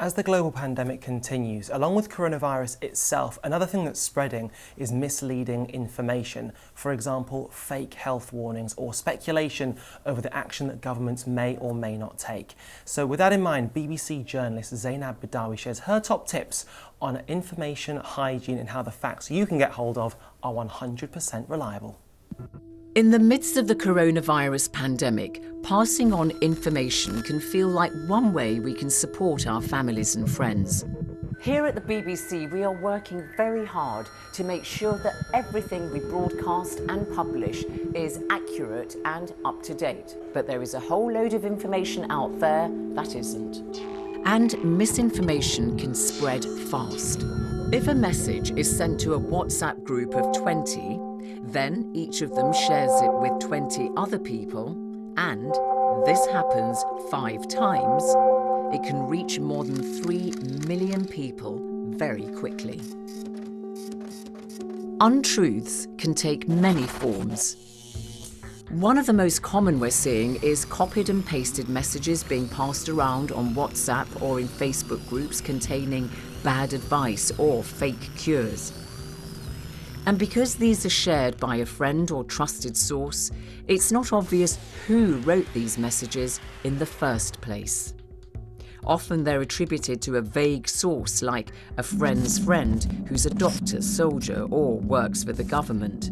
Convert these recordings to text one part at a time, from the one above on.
As the global pandemic continues, along with coronavirus itself, another thing that's spreading is misleading information. For example, fake health warnings or speculation over the action that governments may or may not take. So with that in mind, BBC journalist Zeinab Badawi shares her top tips on information hygiene and how the facts you can get hold of are 100% reliable. In the midst of the coronavirus pandemic, passing on information can feel like one way we can support our families and friends. Here at the BBC, we are working very hard to make sure that everything we broadcast and publish is accurate and up to date. But there is a whole load of information out there that isn't. And misinformation can spread fast. If a message is sent to a WhatsApp group of 20, then each of them shares it with 20 other people, and this happens 5 times, it can reach more than 3 million people very quickly. Untruths can take many forms. One of the most common we're seeing is copied and pasted messages being passed around on WhatsApp or in Facebook groups containing bad advice or fake cures. And because these are shared by a friend or trusted source, it's not obvious who wrote these messages in the first place. Often they're attributed to a vague source like a friend's friend who's a doctor, soldier, or works for the government.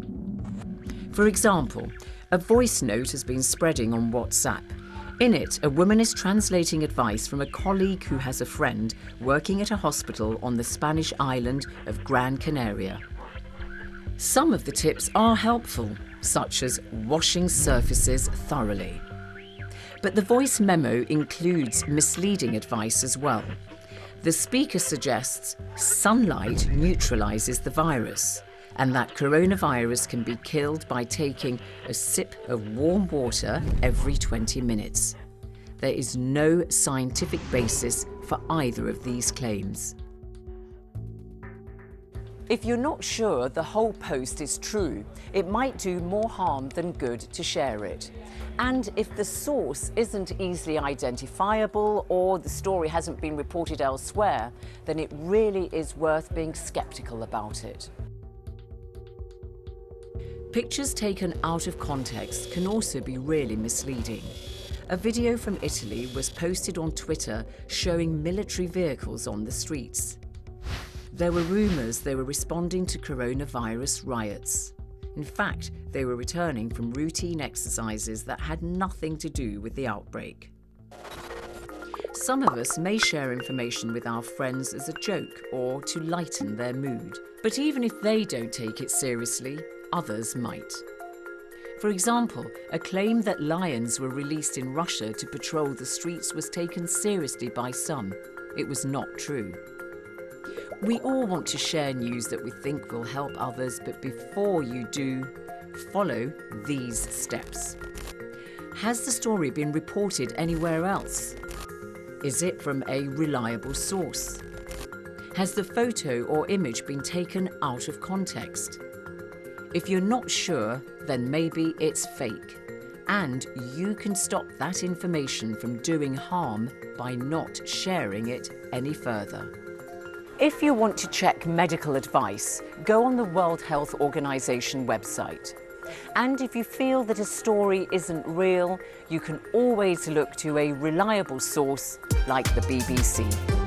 For example, a voice note has been spreading on WhatsApp. In it, a woman is translating advice from a colleague who has a friend working at a hospital on the Spanish island of Gran Canaria. Some of the tips are helpful, such as washing surfaces thoroughly. But the voice memo includes misleading advice as well. The speaker suggests sunlight neutralizes the virus and that coronavirus can be killed by taking a sip of warm water every 20 minutes. There is no scientific basis for either of these claims. If you're not sure the whole post is true, it might do more harm than good to share it. And if the source isn't easily identifiable or the story hasn't been reported elsewhere, then it really is worth being skeptical about it. Pictures taken out of context can also be really misleading. A video from Italy was posted on Twitter showing military vehicles on the streets. There were rumours they were responding to coronavirus riots. In fact, they were returning from routine exercises that had nothing to do with the outbreak. Some of us may share information with our friends as a joke or to lighten their mood. But even if they don't take it seriously, others might. For example, a claim that lions were released in Russia to patrol the streets was taken seriously by some. It was not true. We all want to share news that we think will help others, but before you do, follow these steps. Has the story been reported anywhere else? Is it from a reliable source? Has the photo or image been taken out of context? If you're not sure, then maybe it's fake. And you can stop that information from doing harm by not sharing it any further. If you want to check medical advice, go on the World Health Organization website. And if you feel that a story isn't real, you can always look to a reliable source like the BBC.